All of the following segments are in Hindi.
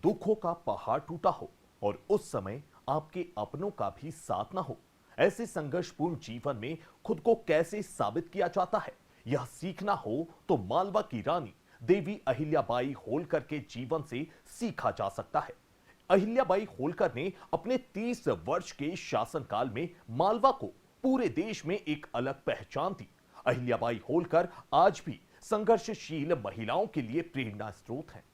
दुखों का पहाड़ टूटा हो और उस समय आपके अपनों का भी साथ ना हो, ऐसे संघर्षपूर्ण जीवन में खुद को कैसे साबित किया जाता है, यह सीखना हो तो मालवा की रानी देवी अहिल्याबाई होलकर के जीवन से सीखा जा सकता है। अहिल्याबाई होलकर ने अपने 30 वर्ष के शासनकाल में मालवा को पूरे देश में एक अलग पहचान दी। अहिल्याबाई होलकर आज भी संघर्षशील महिलाओं के लिए प्रेरणा स्रोत हैं।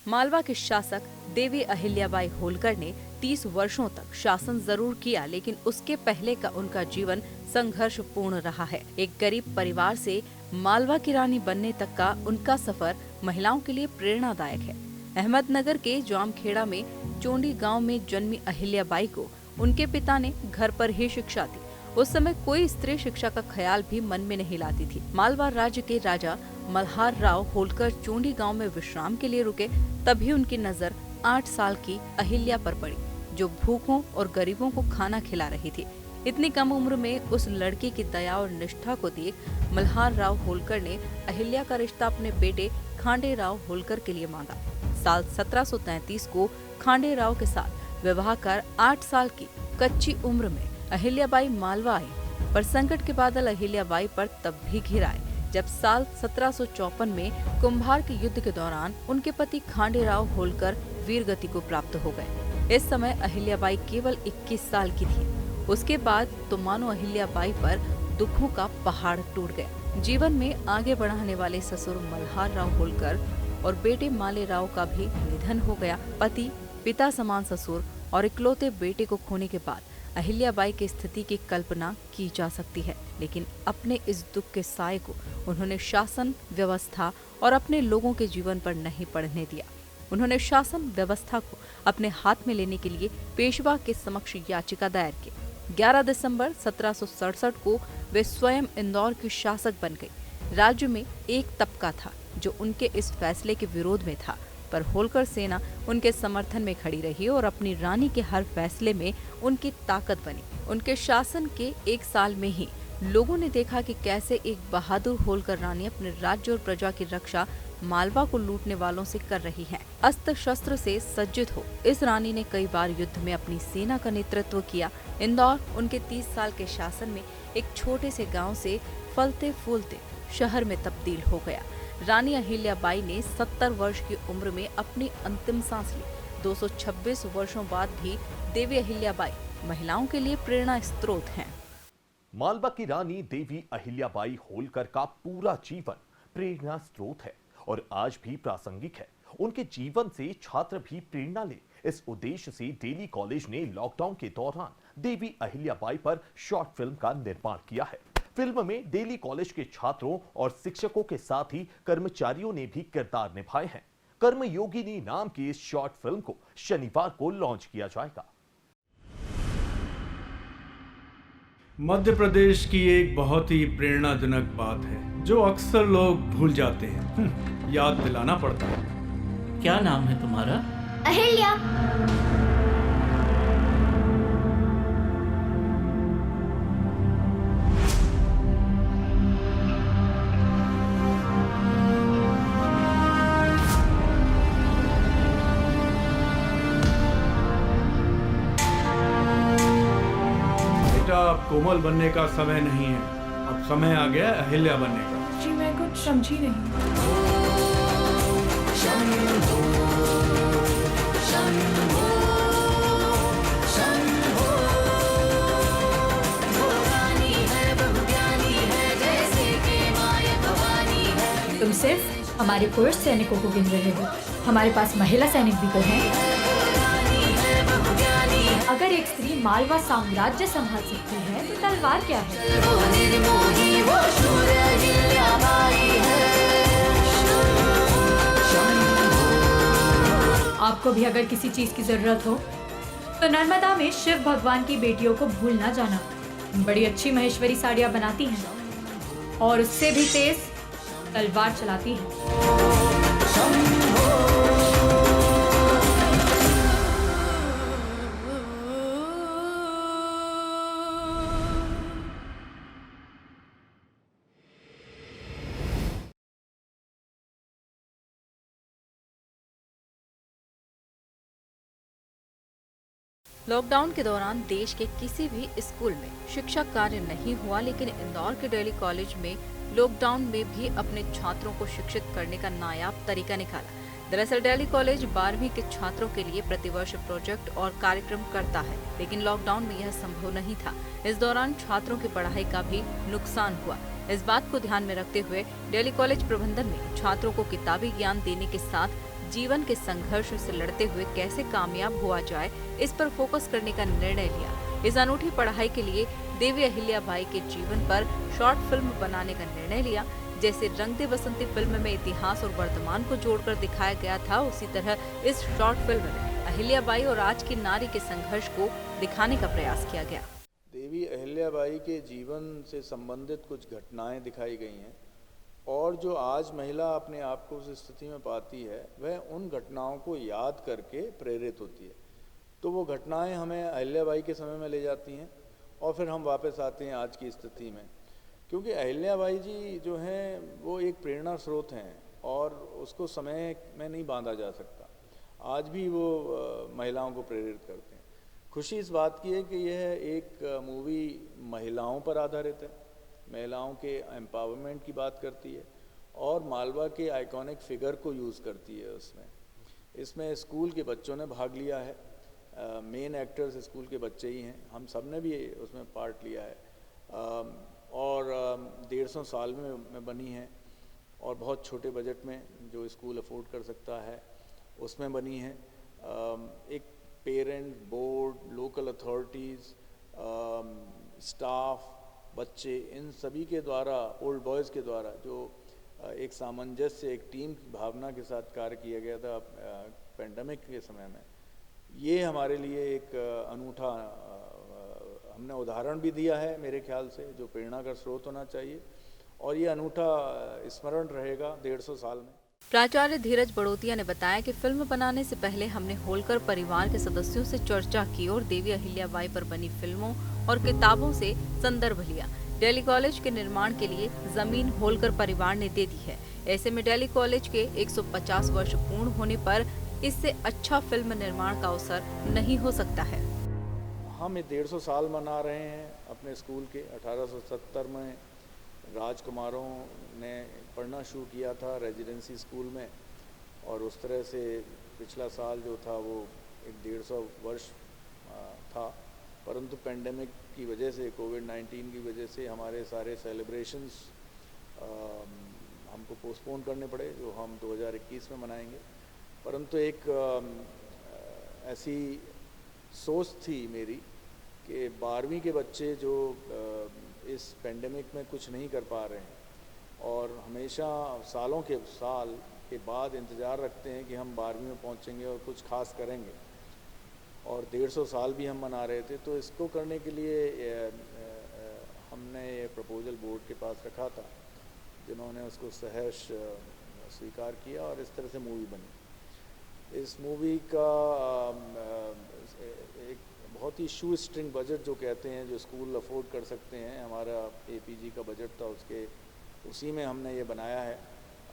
मालवा के शासक देवी अहिल्याबाई होलकर ने 30 वर्षों तक शासन जरूर किया, लेकिन उसके पहले का उनका जीवन संघर्षपूर्ण रहा है। एक गरीब परिवार से मालवा की रानी बनने तक का उनका सफर महिलाओं के लिए प्रेरणादायक है। अहमदनगर के जामखेड़ा में चोंडी गांव में जन्मी अहिल्याबाई को उनके पिता ने घर पर ही शिक्षा दी। उस समय कोई स्त्री शिक्षा का ख्याल भी मन में नहीं लाती थी। मालवा राज्य के राजा मल्हार राव होलकर चोंडी गांव में विश्राम के लिए रुके, तभी उनकी नजर 8 साल की अहिल्या पर पड़ी, जो भूखों और गरीबों को खाना खिला रही थी। इतनी कम उम्र में उस लड़की की दया और निष्ठा को देख मल्हार राव होलकर ने अहिल्या का रिश्ता अपने बेटे खांडे राव होलकर के लिए मांगा। साल 1733 को खांडे राव के साथ विवाह कर 8 साल की कच्ची उम्र में अहिल्याबाई मालवा आई, पर संकट के बादल अहिल्याबाई पर तब भी घिर आए जब साल 1754 में कुंभार के युद्ध के दौरान उनके पति खांडे राव होलकर वीरगति को प्राप्त हो गए। इस समय अहिल्याबाई केवल 21 साल की थी। उसके बाद तो मानो अहिल्याबाई पर दुखों का पहाड़ टूट गया। जीवन में आगे बढ़ाने वाले ससुर मल्हार राव होलकर और बेटे माले राव का भी निधन हो गया। पति, पिता समान ससुर और इकलौते बेटे को खोने के बाद अहिल्याबाई की स्थिति की कल्पना की जा सकती है, लेकिन अपने इस दुख के साए को उन्होंने शासन व्यवस्था और अपने लोगों के जीवन पर नहीं पड़ने दिया। उन्होंने शासन व्यवस्था को अपने हाथ में लेने के लिए पेशवा के समक्ष याचिका दायर की। 11 दिसंबर 1767 को वे स्वयं इंदौर की शासक बन गई। राज्य में एक तबका था जो उनके इस फैसले के विरोध में था, पर होलकर सेना उनके समर्थन में खड़ी रही और अपनी रानी के हर फैसले में उनकी ताकत बनी। उनके शासन के 1 साल में ही लोगों ने देखा कि कैसे एक बहादुर होलकर रानी अपने राज्य और प्रजा की रक्षा मालवा को लूटने वालों से कर रही है। अस्त्र शस्त्र से सज्जित हो इस रानी ने कई बार युद्ध में अपनी सेना का नेतृत्व किया। इंदौर उनके 30 साल के शासन में एक छोटे से गाँव से फलते फूलते शहर में तब्दील हो गया। रानी अहिल्याबाई ने 70 वर्ष की उम्र में अपनी अंतिम सांस ली। 226 वर्षों बाद भी देवी अहिल्याबाई महिलाओं के लिए प्रेरणा स्रोत हैं। मालवा की रानी देवी अहिल्याबाई होलकर का पूरा जीवन प्रेरणा स्रोत है और आज भी प्रासंगिक है। उनके जीवन से छात्र भी प्रेरणा ले, इस उद्देश्य से डेली कॉलेज ने लॉकडाउन के दौरान देवी अहिल्याबाई पर शॉर्ट फिल्म का निर्माण किया है। फिल्म में डेली कॉलेज के छात्रों और शिक्षकों के साथ ही कर्मचारियों ने भी किरदार निभाए हैं। कर्मयोगिनी नाम की इस शॉर्ट फिल्म को शनिवार को लॉन्च किया जाएगा। मध्य प्रदेश की एक बहुत ही प्रेरणाजनक बात है जो अक्सर लोग भूल जाते हैं। याद दिलाना पड़ता है। क्या नाम है तुम्हारा? अहिल्या। अब कोमल बनने का समय नहीं है, अब समय आ गया अहिल्या बनने का। जी मैं कुछ समझी नहीं। तुम सिर्फ हमारे पुरुष सैनिकों को गिन रहे हो, हमारे पास महिला सैनिक भी तो हैं। अगर एक स्त्री मालवा साम्राज्य संभाल सकती है तो तलवार क्या है? आपको भी अगर किसी चीज की जरूरत हो तो नर्मदा में शिव भगवान की बेटियों को भूल ना जाना। बड़ी अच्छी महेश्वरी साड़ियाँ बनाती हैं और उससे भी तेज तलवार चलाती हैं। लॉकडाउन के दौरान देश के किसी भी स्कूल में शिक्षा कार्य नहीं हुआ, लेकिन इंदौर के डेली कॉलेज में लॉकडाउन में भी अपने छात्रों को शिक्षित करने का नायाब तरीका निकाला। दरअसल डेली कॉलेज 12वीं के छात्रों के लिए प्रतिवर्ष प्रोजेक्ट और कार्यक्रम करता है, लेकिन लॉकडाउन में यह संभव नहीं था। इस दौरान छात्रों की पढ़ाई का भी नुकसान हुआ। इस बात को ध्यान में रखते हुए डेली कॉलेज प्रबंधन ने छात्रों को किताबी ज्ञान देने के साथ जीवन के संघर्ष से लड़ते हुए कैसे कामयाब हुआ जाए, इस पर फोकस करने का निर्णय लिया। इस अनूठी पढ़ाई के लिए देवी अहिल्याबाई के जीवन पर शॉर्ट फिल्म बनाने का निर्णय लिया। जैसे रंग दे बसंती फिल्म में इतिहास और वर्तमान को जोड़कर दिखाया गया था, उसी तरह इस शॉर्ट फिल्म में अहिल्याबाई और आज की नारी के संघर्ष को दिखाने का प्रयास किया गया। देवी अहिल्याबाई के जीवन से संबंधित कुछ घटनाएं दिखाई गई हैं और जो आज महिला अपने आप को उस स्थिति में पाती है, वह उन घटनाओं को याद करके प्रेरित होती है। तो वो घटनाएं हमें अहिल्याबाई के समय में ले जाती हैं और फिर हम वापस आते हैं आज की स्थिति में, क्योंकि अहिल्याबाई जी जो हैं वो एक प्रेरणा स्रोत हैं और उसको समय में नहीं बांधा जा सकता। आज भी वो महिलाओं को प्रेरित करते हैं। खुशी इस बात की है कि यह एक मूवी महिलाओं पर आधारित है, महिलाओं के एम्पावरमेंट की बात करती है और मालवा के आइकॉनिक फिगर को यूज़ करती है। इसमें स्कूल के बच्चों ने भाग लिया है। मेन एक्टर्स स्कूल के बच्चे ही हैं, हम सब ने भी उसमें पार्ट लिया है। और 150 साल में बनी है और बहुत छोटे बजट में जो स्कूल अफोर्ड कर सकता है उसमें बनी है। एक parent, board, local authorities, staff, बच्चे, इन सभी के द्वारा, ओल्ड बॉयज़ के द्वारा जो एक सामंजस्य, एक टीम की भावना के साथ कार्य किया गया था पेंडेमिक के समय में, ये हमारे लिए एक अनूठा हमने उदाहरण भी दिया है मेरे ख्याल से, जो प्रेरणा का स्रोत होना चाहिए और ये अनूठा स्मरण रहेगा 150 साल में। प्राचार्य धीरज बड़ोतिया ने बताया कि फिल्म बनाने से पहले हमने होलकर परिवार के सदस्यों से चर्चा की और देवी अहिल्याबाई पर बनी फिल्मों और किताबों से संदर्भ लिया। डेली कॉलेज के निर्माण के लिए जमीन होलकर परिवार ने दे दी है। ऐसे में डेली कॉलेज के 150 वर्ष पूर्ण होने पर इससे अच्छा फिल्म निर्माण का अवसर नहीं हो सकता है। हम 150 साल मना रहे हैं अपने स्कूल के। 1870 में राजकुमारों ने पढ़ना शुरू किया था रेजिडेंसी स्कूल में और उस तरह से पिछला साल जो था वो एक 150 वर्ष था, परंतु पेंडेमिक की वजह से, कोविड-19 की वजह से हमारे सारे सेलिब्रेशंस हमको पोस्टपोन करने पड़े, जो हम 2021 में मनाएंगे। परंतु एक ऐसी सोच थी मेरी कि 12वीं के बच्चे जो इस पेंडेमिक में कुछ नहीं कर पा रहे हैं और हमेशा सालों के साल के बाद इंतज़ार रखते हैं कि हम 12वीं में पहुंचेंगे और कुछ खास करेंगे, और 150 साल भी हम मना रहे थे। तो इसको करने के लिए हमने ये प्रपोजल बोर्ड के पास रखा था, जिन्होंने उसको सहर्ष स्वीकार किया और इस तरह से मूवी बनी। इस मूवी का एक बहुत ही शू स्ट्रिंग बजट जो कहते हैं, जो स्कूल अफोर्ड कर सकते हैं, हमारा एपीजी का बजट था उसी में हमने ये बनाया है।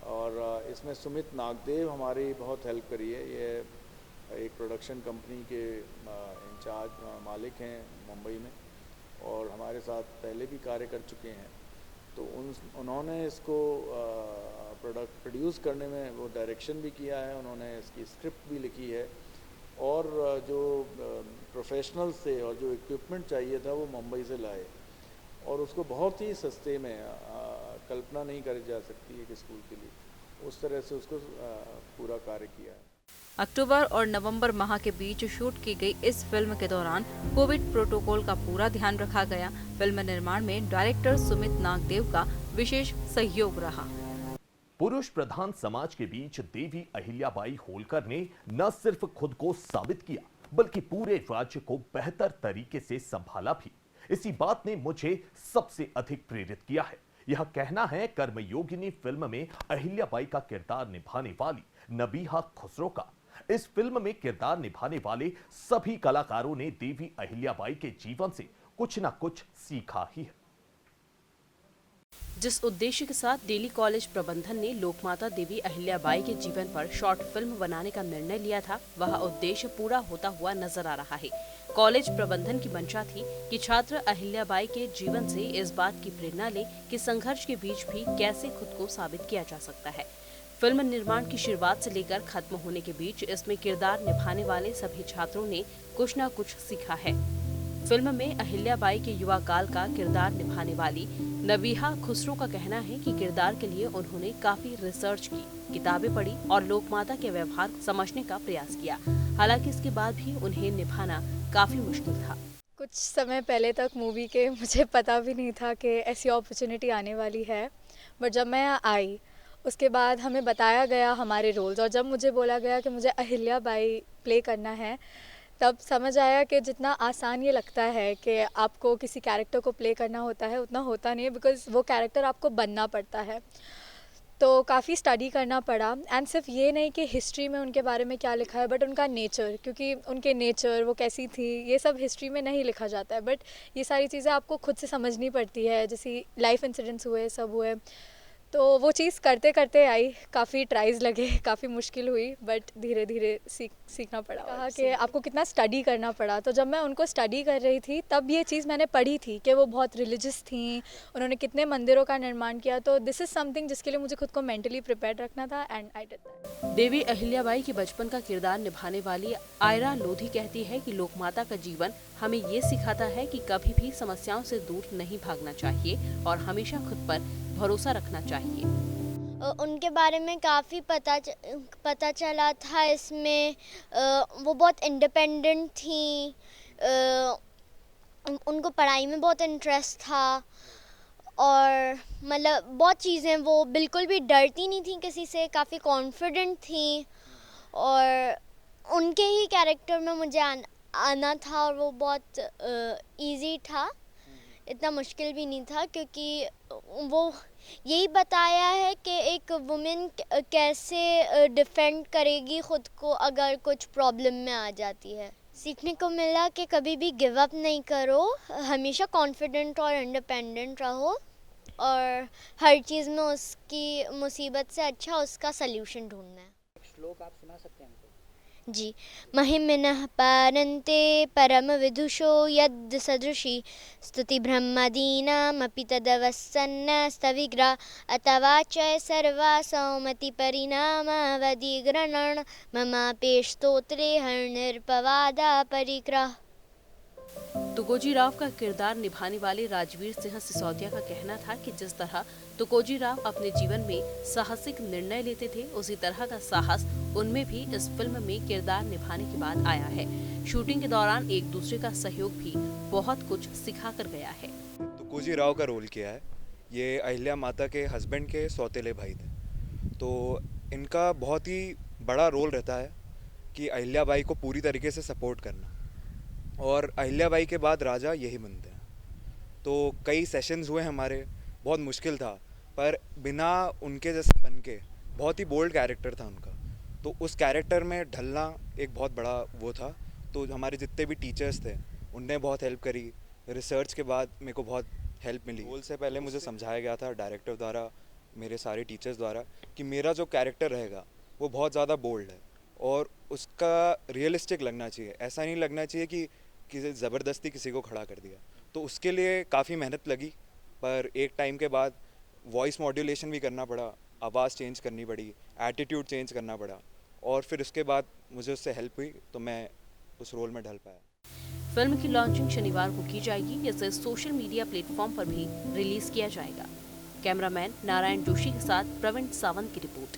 और इसमें सुमित नागदेव हमारी बहुत हेल्प करी है। ये एक प्रोडक्शन कंपनी के इंचार्ज मालिक हैं मुंबई में और हमारे साथ पहले भी कार्य कर चुके हैं। तो उन्होंने इसको प्रोड्यूस करने में वो डायरेक्शन भी किया है, उन्होंने इसकी स्क्रिप्ट भी लिखी है और जो प्रोफेशनल्स थे और जो इक्विपमेंट चाहिए था वो मुंबई से लाए और उसको बहुत ही सस्ते में, कल्पना नहीं करी जा सकती है कि स्कूल के लिए, उस तरह से उसको पूरा कार्य किया है। अक्टूबर और नवंबर माह के बीच शूट की गई इस फिल्म के दौरान कोविड प्रोटोकॉल का पूरा ध्यान रखा गया। फिल्म निर्माण में डायरेक्टर सुमित नागदेव का विशेष सहयोग रहा। पुरुष प्रधान समाज के बीच देवी अहिल्याबाई होलकर ने न सिर्फ खुद को साबित किया, बल्कि पूरे राज्य को बेहतर तरीके से संभाला भी। इसी बात ने मुझे सबसे अधिक प्रेरित किया है। यह कहना है कर्मयोगिनी फिल्म में अहिल्याबाई का किरदार निभाने वाली नबीहा खुसरो का। इस फिल्म में किरदार निभाने वाले सभी कलाकारों ने देवी अहिल्याबाई के जीवन से कुछ न कुछ सीखा ही है। जिस उद्देश्य के साथ दिल्ली कॉलेज प्रबंधन ने लोकमाता देवी अहिल्याबाई के जीवन पर शॉर्ट फिल्म बनाने का निर्णय लिया था, वह उद्देश्य पूरा होता हुआ नजर आ रहा है। कॉलेज प्रबंधन की मंशा थी कि छात्र अहिल्याबाई के जीवन से इस बात की प्रेरणा ले कि संघर्ष के बीच भी कैसे खुद को साबित किया जा सकता है। फिल्म निर्माण की शुरुआत से लेकर खत्म होने के बीच इसमें किरदार निभाने वाले सभी छात्रों ने कुछ न कुछ सीखा है। फिल्म में अहिल्याबाई के युवा काल का किरदार निभाने वाली नबीहा खुसरो का कहना है कि किरदार के लिए उन्होंने काफी रिसर्च की, किताबें पढ़ी और लोकमाता के व्यवहार समझने का प्रयास किया। हालांकि इसके बाद भी उन्हें निभाना काफी मुश्किल था। कुछ समय पहले तक मूवी के मुझे पता भी नहीं था कि ऐसी अपॉर्चुनिटी आने वाली है, बट जब मैं आई उसके बाद हमें बताया गया हमारे रोल्स, और जब मुझे बोला गया कि मुझे अहिल्याबाई प्ले करना है, तब समझ आया कि जितना आसान ये लगता है कि आपको किसी कैरेक्टर को प्ले करना होता है, उतना होता नहीं है, बिकॉज़ वो कैरेक्टर आपको बनना पड़ता है। तो काफ़ी स्टडी करना पड़ा, एंड सिर्फ ये नहीं कि हिस्ट्री में उनके बारे में क्या लिखा है, बट उनका नेचर, क्योंकि उनके नेचर वो कैसी थी ये सब हिस्ट्री में नहीं लिखा जाता है, बट ये सारी चीज़ें आपको खुद से समझनी पड़ती है। जैसे लाइफ इंसिडेंट्स हुए, सब हुए, तो वो चीज़ करते करते आई। काफ़ी ट्राइज लगे, काफ़ी मुश्किल हुई, बट धीरे धीरे सीखना पड़ा। कहा कि आपको कितना स्टडी करना पड़ा, तो जब मैं उनको स्टडी कर रही थी तब ये चीज़ मैंने पढ़ी थी कि वो बहुत रिलीजियस थी, उन्होंने कितने मंदिरों का निर्माण किया। तो दिस इज़ समथिंग जिसके लिए मुझे खुद को मेंटली प्रिपेयर रखना था, and I did that. Devi Ahilyabai के बचपन का किरदार निभाने वाली आयरा लोधी कहती है कि लोकमाता का जीवन हमें ये सिखाता है कि कभी भी समस्याओं से दूर नहीं भागना चाहिए और हमेशा खुद पर भरोसा रखना चाहिए। उनके बारे में काफ़ी पता चला था इसमें। वो बहुत इंडिपेंडेंट थी, उनको पढ़ाई में बहुत इंटरेस्ट था, और मतलब बहुत चीज़ें, वो बिल्कुल भी डरती नहीं थी किसी से, काफ़ी कॉन्फिडेंट थी, और उनके ही कैरेक्टर में मुझे आना था, और वो बहुत इजी था, इतना मुश्किल भी नहीं था, क्योंकि वो यही बताया है कि एक वुमेन कैसे डिफेंड करेगी ख़ुद को अगर कुछ प्रॉब्लम में आ जाती है। सीखने को मिला कि कभी भी गिव अप नहीं करो, हमेशा कॉन्फिडेंट और इंडिपेंडेंट रहो, और हर चीज़ में उसकी मुसीबत से अच्छा उसका सल्यूशन ढूंढना है। श्लोक आप सुना सकते हैं हमको? जी। महिमिनः पारन्ते परम विदुषो यद् सदृशी स्तुति ब्रह्मादीनामपि तदवसन्न स्तविग्रा अथवा च सर्वा सौमति परिणामावधिग्रहण ममापे स्तोत्रे हर्निर्पवादा परिग्रह। तुकोजी राव का किरदार निभाने वाले राजवीर सिंह सिसोदिया का कहना था कि जिस तरह तुकोजी राव अपने जीवन में साहसिक निर्णय लेते थे, उसी तरह का साहस उनमें भी इस फिल्म में किरदार निभाने के बाद आया है। शूटिंग के दौरान एक दूसरे का सहयोग भी बहुत कुछ सिखा कर गया है। तुकोजी राव का रोल किया है, ये अहिल्या माता के हस्बैंड के सौतेले भाई थे, तो इनका बहुत ही बड़ा रोल रहता है कि अहिल्याबाई को पूरी तरीके से सपोर्ट करना, और अहिल्याबाई के बाद राजा यही बनते हैं। तो कई सेशंस हुए हमारे, बहुत मुश्किल था, पर बिना उनके जैसे बन के, बहुत ही बोल्ड कैरेक्टर था उनका, तो उस कैरेक्टर में ढलना एक बहुत बड़ा वो था। तो हमारे जितने भी टीचर्स थे उनने बहुत हेल्प करी, रिसर्च के बाद मेरे को बहुत हेल्प मिली। रोल से पहले मुझे समझाया गया था डायरेक्टर द्वारा, मेरे सारे टीचर्स द्वारा, कि मेरा जो कैरेक्टर रहेगा वो बहुत ज़्यादा बोल्ड है और उसका रियलिस्टिक लगना चाहिए, ऐसा नहीं लगना चाहिए कि किसी ज़बरदस्ती किसी को खड़ा कर दिया। तो उसके लिए काफ़ी मेहनत लगी, पर एक टाइम के बाद वॉइस मॉड्यूलेशन भी करना पड़ा, आवाज़ चेंज करनी पड़ी, एटीट्यूड चेंज करना पड़ा, और फिर उसके बाद मुझे उससे हेल्प हुई, तो मैं उस रोल में ढल पाया। फिल्म की लॉन्चिंग शनिवार को की जाएगी। इसे सोशल मीडिया प्लेटफॉर्म पर भी रिलीज किया जाएगा। कैमरामैन नारायण जोशी के साथ प्रवीण सावंत की रिपोर्ट।